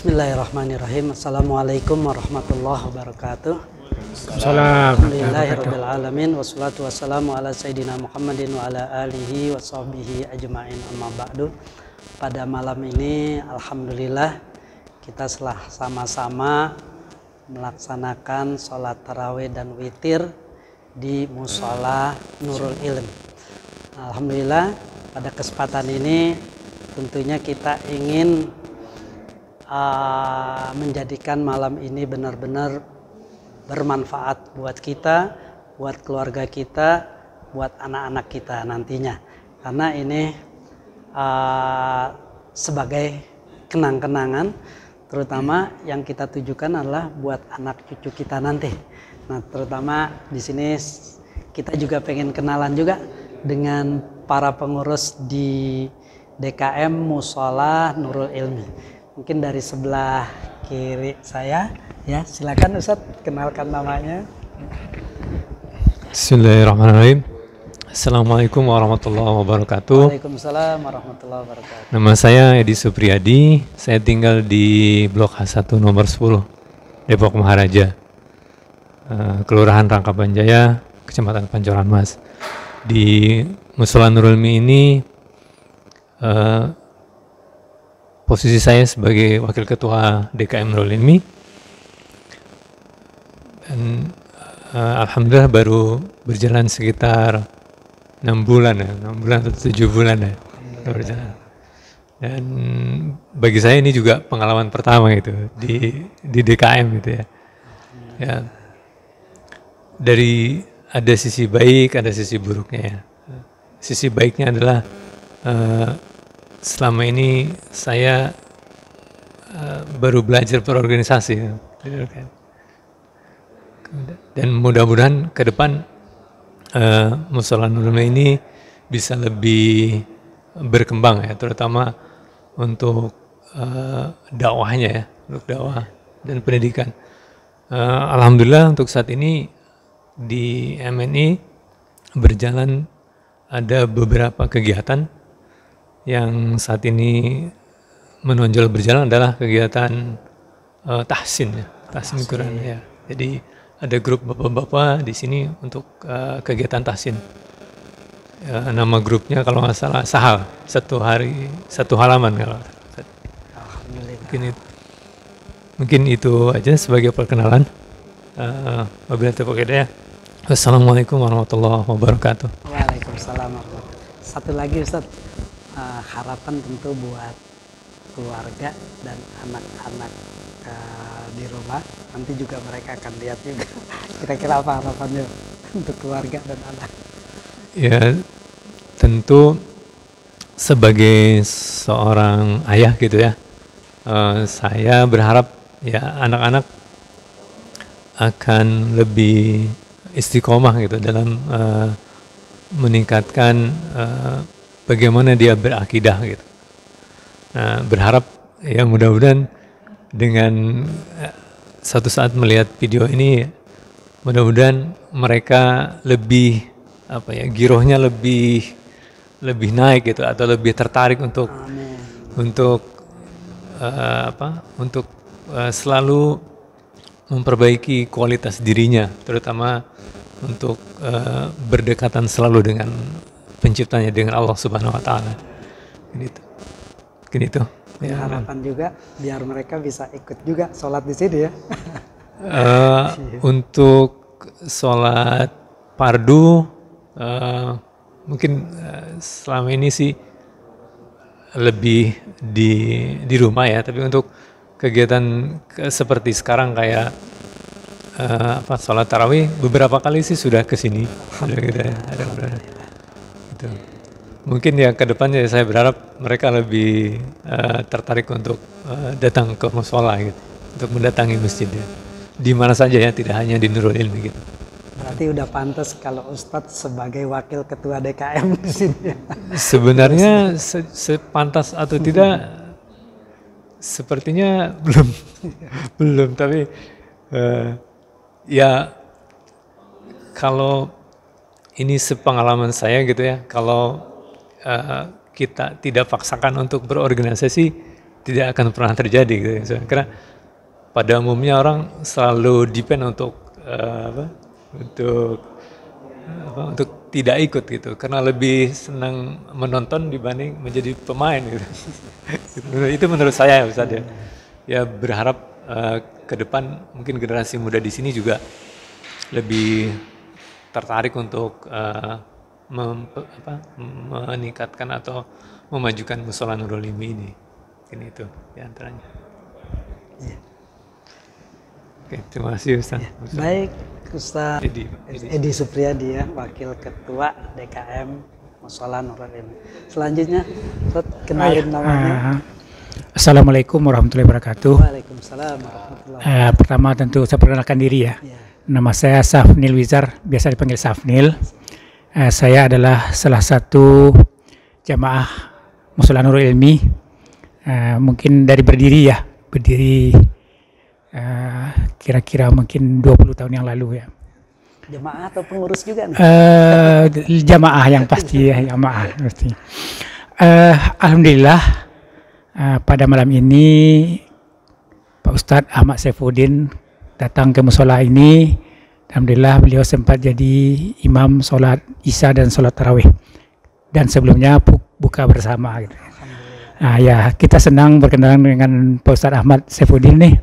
Bismillahirrahmanirrahim. Assalamualaikum warahmatullahi wabarakatuh. Alhamdulillahirabbil alamin wassalatu wassalamu ala sayyidina Muhammadin wa ala alihi wa sahbihi ajma'in, amma ba'du. Pada malam ini alhamdulillah kita telah sama-sama melaksanakan sholat tarawih dan witir di Mushola Nurul Ilm. Alhamdulillah pada kesempatan ini tentunya kita ingin menjadikan malam ini benar-benar bermanfaat buat kita, buat keluarga kita, buat anak-anak kita nantinya. Karena ini sebagai kenang-kenangan, terutama yang kita tujukan adalah buat anak cucu kita nanti. Nah, terutama di sini kita juga pengen kenalan juga dengan para pengurus di DKM Mushola Nurul Ilmi. Mungkin dari sebelah kiri saya, ya silakan Ustadz kenalkan namanya. Bismillahirrahmanirrahim. Assalamualaikum warahmatullahi wabarakatuh. Waalaikumsalam warahmatullahi wabarakatuh. Nama saya Edi Supriyadi, saya tinggal di Blok H1 nomor 10, Depok Maharaja, Kelurahan Rangkapan Jaya, Kecamatan Pancoran Mas. Di Mushola Nurul Ilmi ini posisi saya sebagai Wakil Ketua DKM Nurul Ilmi, dan alhamdulillah baru berjalan sekitar 6 bulan atau 7 bulan ya berjalan. Dan bagi saya ini juga pengalaman pertama gitu di DKM gitu ya. Ya. Dari ada sisi baik, ada sisi buruknya ya. Sisi baiknya adalah selama ini saya baru belajar berorganisasi, dan mudah-mudahan ke depan Mushola Nurul Ilmi ini bisa lebih berkembang ya, terutama untuk dakwahnya ya, untuk dakwah dan pendidikan. Alhamdulillah untuk saat ini di MNI berjalan ada beberapa kegiatan. Yang saat ini menonjol berjalan adalah kegiatan tahsin ya, tahsin Quran ya. Jadi ada grup bapak-bapak di sini untuk kegiatan tahsin. Nama grupnya kalau nggak salah Sahal, satu hari satu halaman kalau. Mungkin itu aja sebagai perkenalan. Wabillahi taufiq hidayah. Wassalamualaikum warahmatullahi wabarakatuh. Waalaikumsalam warahmatullahi wabarakatuh. Satu lagi Ustaz. Harapan tentu buat keluarga dan anak-anak di rumah, nanti juga mereka akan lihat juga kira-kira apa harapannya untuk keluarga dan anak. Ya tentu sebagai seorang ayah gitu ya, saya berharap ya anak-anak akan lebih istiqomah gitu dalam meningkatkan bagaimana dia berakidah gitu. Nah, berharap ya mudah-mudahan dengan satu saat melihat video ini, mudah-mudahan mereka lebih girohnya lebih naik gitu, atau lebih tertarik untuk selalu memperbaiki kualitas dirinya, terutama untuk berdekatan selalu dengan penciptanya, dengan Allah Subhanahu wa taala. Gitu. Ya, harapan juga biar mereka bisa ikut juga sholat di sini ya. Untuk sholat fardu mungkin selama ini sih lebih di rumah ya, tapi untuk kegiatan seperti sekarang kayak sholat tarawih beberapa kali sih sudah kesini. Gitu ya, ada beberapa. Gitu. Mungkin ya ke depannya saya berharap mereka lebih tertarik untuk datang ke mushola gitu, untuk mendatangi masjid ya. Di mana saja ya, tidak hanya di Nurul Ilmi gitu. Berarti udah pantas kalau Ustadz sebagai wakil ketua DKM di sini. Sebenarnya sepantas atau tidak sepertinya belum, tapi ya kalau ini sepengalaman saya gitu ya, kalau kita tidak paksakan untuk berorganisasi, tidak akan pernah terjadi gitu. Karena pada umumnya orang selalu depend untuk untuk tidak ikut gitu, karena lebih senang menonton dibanding menjadi pemain gitu. Itu menurut saya Ustaz ya. Ya berharap ke depan mungkin generasi muda di sini juga lebih tertarik untuk meningkatkan atau memajukan Mushola Nurul Ilmi ini. Mungkin itu diantaranya. Ya. Oke, terima kasih Ustaz. Ya. Baik, Ustaz Edi Supriyadi ya, Wakil Ketua DKM Mushola Nurul Ilmi. Selanjutnya, Ustaz kenalin namanya. Assalamualaikum warahmatullahi wabarakatuh. Waalaikumsalam warahmatullahi wabarakatuh. Pertama tentu saya perkenalkan diri ya. Nama saya Safnil Wizar, biasa dipanggil Safnil. Saya adalah salah satu jamaah Mushola Nurul Ilmi. Mungkin dari berdiri kira-kira mungkin 20 tahun yang lalu ya. Jamaah atau pengurus juga nih? Jamaah yang pasti ya, jamaah pasti. Alhamdulillah pada malam ini Pak Ustadz Ahmad Saifuddin datang ke musola ini. Alhamdulillah beliau sempat jadi imam sholat isya dan sholat tarawih. Dan sebelumnya buka bersama gitu. Ya kita senang berkenalan dengan Pak Ustadz Ahmad Saifuddin nih.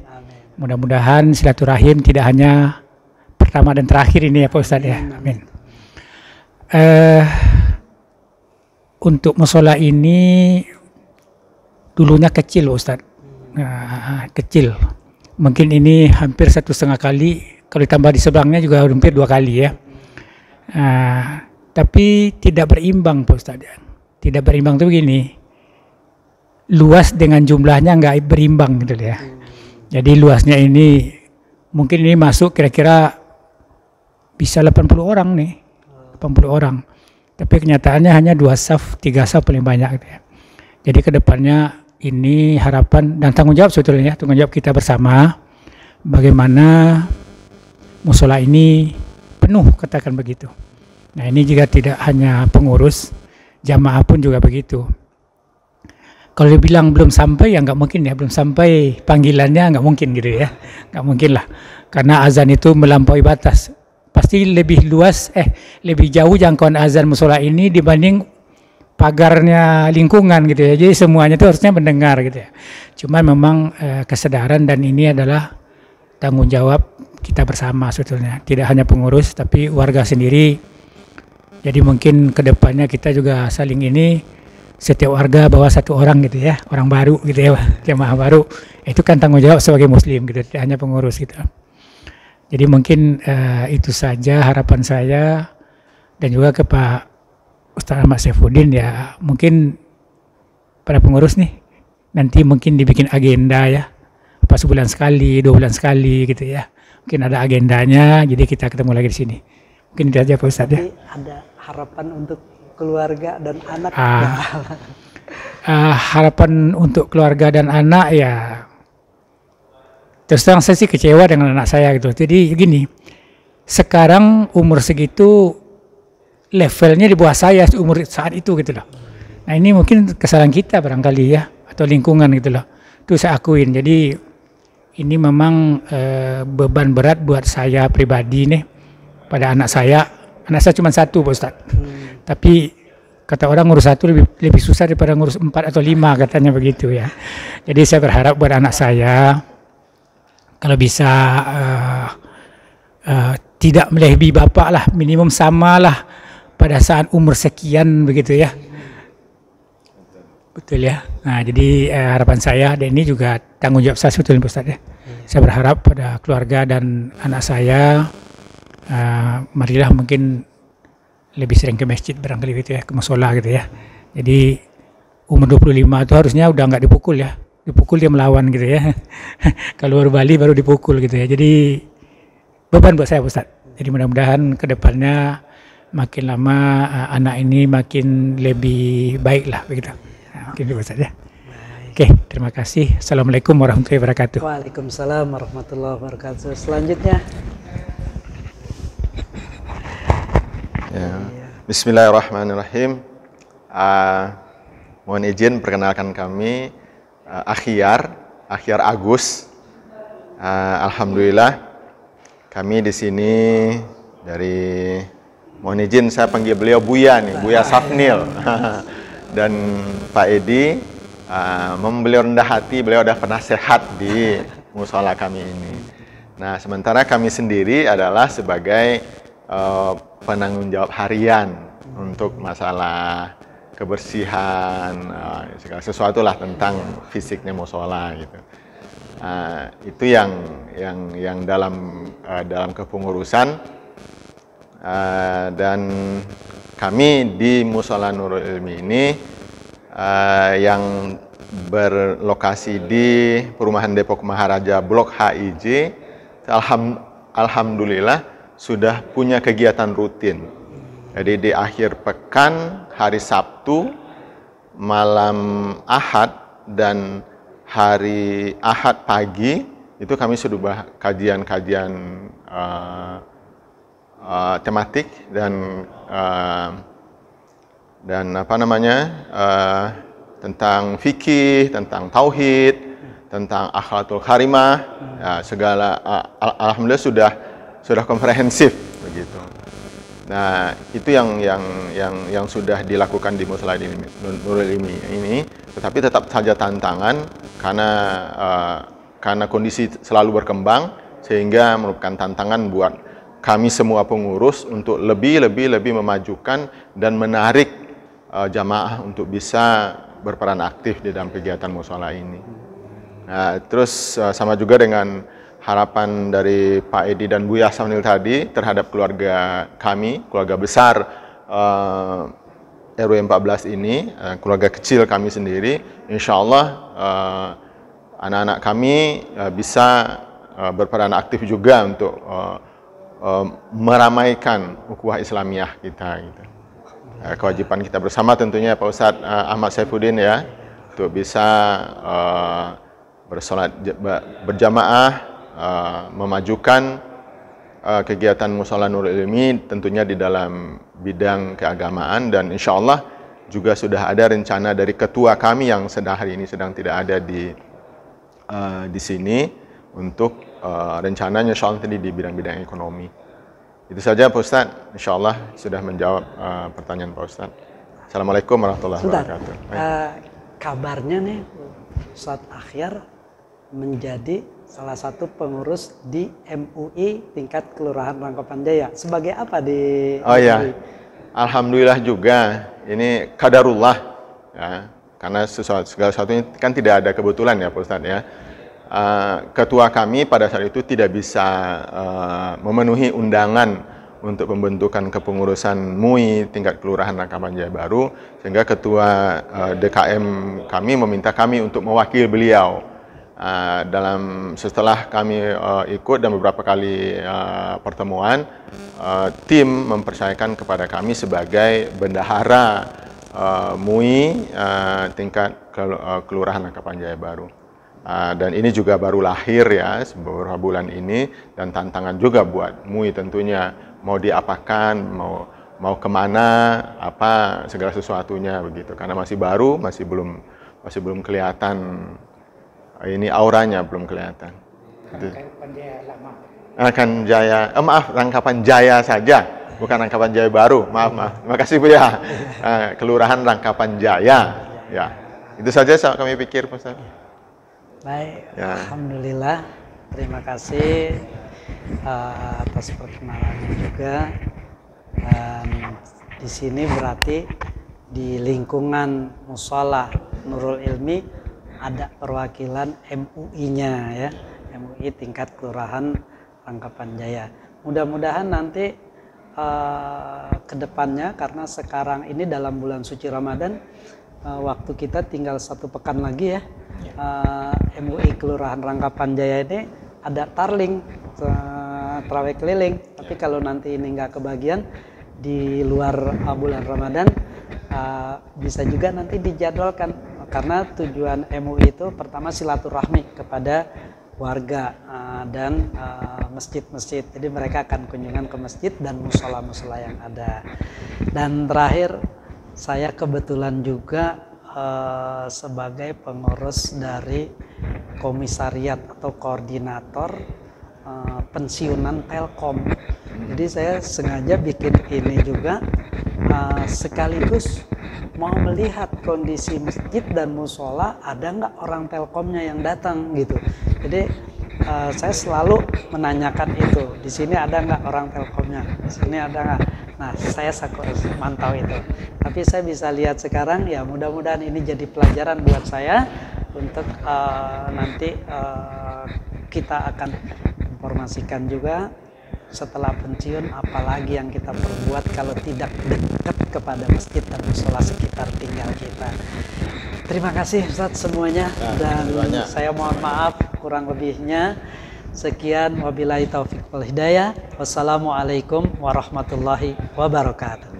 Mudah-mudahan silaturahim tidak hanya pertama dan terakhir ini ya Pak Ustadz ya. Amin. Untuk musola ini dulunya kecil Ustadz. Kecil. Mungkin ini hampir 1,5 kali. Kalau ditambah di seberangnya juga hampir 2 kali ya. Tapi tidak berimbang Pak Ustadz ya. Tidak berimbang itu begini. Luas dengan jumlahnya nggak berimbang gitu ya. Jadi luasnya ini mungkin ini masuk kira-kira bisa 80 orang nih. 80 orang. Tapi kenyataannya hanya 2 saf, 3 saf paling banyak gitu ya. Jadi kedepannya ini harapan dan tanggung jawab sebetulnya, tanggung jawab kita bersama bagaimana musola ini penuh, katakan begitu. Nah ini juga tidak hanya pengurus, jamaah pun juga begitu. Kalau dibilang belum sampai ya nggak mungkin ya, belum sampai panggilannya nggak mungkin gitu ya, nggak mungkin lah. Karena azan itu melampaui batas, pasti lebih luas, lebih jauh jangkauan azan musola ini dibanding pagarnya lingkungan gitu ya. Jadi semuanya itu harusnya mendengar gitu ya. Cuma memang kesadaran dan ini adalah tanggung jawab kita bersama sebetulnya. Tidak hanya pengurus tapi warga sendiri. Jadi mungkin kedepannya kita juga saling ini, setiap warga bawa 1 orang gitu ya, orang baru gitu ya, jamaah baru. Itu kan tanggung jawab sebagai muslim gitu, tidak hanya pengurus gitu. Jadi mungkin itu saja harapan saya dan juga ke Pak Ustadz Ahmad Saifuddin ya, mungkin pada pengurus nih nanti mungkin dibikin agenda ya, apa sebulan sekali, 2 bulan sekali gitu ya, mungkin ada agendanya, jadi kita ketemu lagi di sini. Mungkin itu aja Pak Ustadz ya. Ada harapan untuk keluarga dan anak. Harapan untuk keluarga dan anak ya, terus terang saya sih kecewa dengan anak saya gitu. Jadi gini, sekarang umur segitu levelnya di bawah saya umur saat itu gitu loh. Nah ini mungkin kesalahan kita barangkali ya, atau lingkungan gitu loh. Itu saya akuin. Jadi ini memang beban berat buat saya pribadi nih pada anak saya. Anak saya cuma 1 Pak Ustadz. Tapi kata orang ngurus 1 lebih susah daripada ngurus 4 atau 5 katanya begitu ya. Jadi saya berharap buat anak saya kalau bisa tidak melebihi bapak lah, minimum sama lah pada saat umur sekian begitu ya. Betul ya. Nah jadi harapan saya dan ini juga tanggung jawab saya sebetulnya Pak Ustadz ya. Saya berharap pada keluarga dan anak saya marilah mungkin lebih sering ke masjid barangkali gitu ya, ke musola gitu ya. Jadi umur 25 itu harusnya udah nggak dipukul ya, dipukul dia melawan gitu ya. Kalau baru Bali baru dipukul gitu ya. Jadi beban buat saya Ustaz. Jadi mudah-mudahan kedepannya makin lama anak ini makin lebih baik lah begitu. Nah, mungkin itu Ustaz ya. Oke, terima kasih. Assalamualaikum warahmatullahi wabarakatuh. Waalaikumsalam warahmatullahi wabarakatuh. Selanjutnya. Ya. Bismillahirrahmanirrahim. Mohon izin perkenalkan kami Akhyar Agus. Alhamdulillah kami di sini dari, mohon izin saya panggil beliau Buya nih, Buya Safnil. Dan Pak Edi, beliau rendah hati, beliau udah pernah sehat di musola kami ini. Nah, sementara kami sendiri adalah sebagai penanggung jawab harian untuk masalah kebersihan, segala sesuatu lah tentang fisiknya musola gitu. Itu yang dalam kepengurusan, dan kami di Musola Nurul Ilmi ini yang berlokasi di Perumahan Depok Maharaja Blok HIJ, alhamdulillah sudah punya kegiatan rutin. Jadi di akhir pekan, hari Sabtu, malam Ahad, dan hari Ahad pagi itu kami sudah kajian-kajian tematik dan apa namanya, tentang fikih, tentang tauhid, tentang akhlakul karimah, ya, segala alhamdulillah sudah komprehensif begitu. Nah, itu yang sudah dilakukan di Musola Nurul Ilmi ini, tetapi tetap saja tantangan karena kondisi selalu berkembang, sehingga merupakan tantangan buat kami semua pengurus untuk lebih memajukan dan menarik jamaah untuk bisa berperan aktif di dalam kegiatan musola ini. Nah, terus sama juga dengan harapan dari Pak Edi dan Buya Safnil tadi terhadap keluarga kami, keluarga besar RW 14 ini, keluarga kecil kami sendiri, insya Allah anak-anak kami bisa berperan aktif juga untuk meramaikan ukhuwah Islamiyah kita. Gitu. Kewajiban kita bersama tentunya Pak Ustadz Ahmad Saifuddin ya, untuk bisa bersolat berjamaah, memajukan kegiatan Musola Nurul Ilmi tentunya di dalam bidang keagamaan, dan insya Allah juga sudah ada rencana dari ketua kami yang hari ini sedang tidak ada di sini untuk rencananya insya Allah tadi di bidang-bidang ekonomi. Itu saja Pak Ustadz, insya Allah sudah menjawab pertanyaan Pak Ustadz. Assalamualaikum warahmatullahi wabarakatuh. Kabarnya nih Ustadz Akhyar menjadi salah satu pengurus di MUI tingkat Kelurahan Rangkapan Jaya. Sebagai apa di Oh ya, alhamdulillah juga. Ini qadarullah ya, karena segala sesuatunya kan tidak ada kebetulan ya Pak Ustadz ya. Ketua kami pada saat itu tidak bisa memenuhi undangan untuk pembentukan kepengurusan MUI tingkat Kelurahan Rangkapan Jaya Baru, sehingga ketua DKM kami meminta kami untuk mewakili beliau. Setelah kami ikut dan beberapa kali pertemuan, tim mempercayakan kepada kami sebagai bendahara MUI tingkat Kelurahan Rangkapan Jaya Baru. Dan ini juga baru lahir ya, beberapa bulan ini, dan tantangan juga buat MUI tentunya, mau diapakan, mau kemana, apa segala sesuatunya begitu, karena masih baru, masih belum kelihatan, ini auranya belum kelihatan. Rangkapan Jaya lama. Rangkapan Jaya saja, bukan Rangkapan Jaya Baru, maaf. Terima kasih Bu ya. Kelurahan Rangkapan Jaya, ya. Itu saja kami pikir Pak Ustaz. Baik, ya. Alhamdulillah, terima kasih atas perkenalannya juga. Dan di sini berarti di lingkungan Musola Nurul Ilmi ada perwakilan MUI-nya ya, MUI tingkat Kelurahan Rangkapan Jaya. Mudah-mudahan nanti ke depannya, karena sekarang ini dalam bulan suci Ramadan, waktu kita tinggal 1 pekan lagi ya. MUI Kelurahan Rangkapan Jaya ini ada tarling, terawih keliling. Tapi kalau nanti ini nggak kebagian di luar bulan Ramadan, bisa juga nanti dijadwalkan, karena tujuan MUI itu pertama silaturahmi kepada warga dan masjid-masjid. Jadi mereka akan kunjungan ke masjid dan musola-musola yang ada. Dan terakhir, saya kebetulan juga sebagai pengurus dari komisariat atau koordinator pensiunan Telkom. Jadi saya sengaja bikin ini juga sekaligus mau melihat kondisi masjid dan musola, ada nggak orang Telkomnya yang datang gitu. Jadi saya selalu menanyakan itu, di sini ada nggak orang Telkomnya, di sini ada nggak. Nah, saya mantau itu. Tapi saya bisa lihat sekarang, ya mudah-mudahan ini jadi pelajaran buat saya untuk nanti kita akan informasikan juga setelah pensiun apalagi yang kita perbuat kalau tidak dekat kepada masjid dan musola sekitar tinggal kita. Terima kasih Ustadz semuanya, dan saya mohon maaf kurang lebihnya. Sekian, wabillahi taufiq wal hidayah. Wassalamualaikum warahmatullahi wabarakatuh.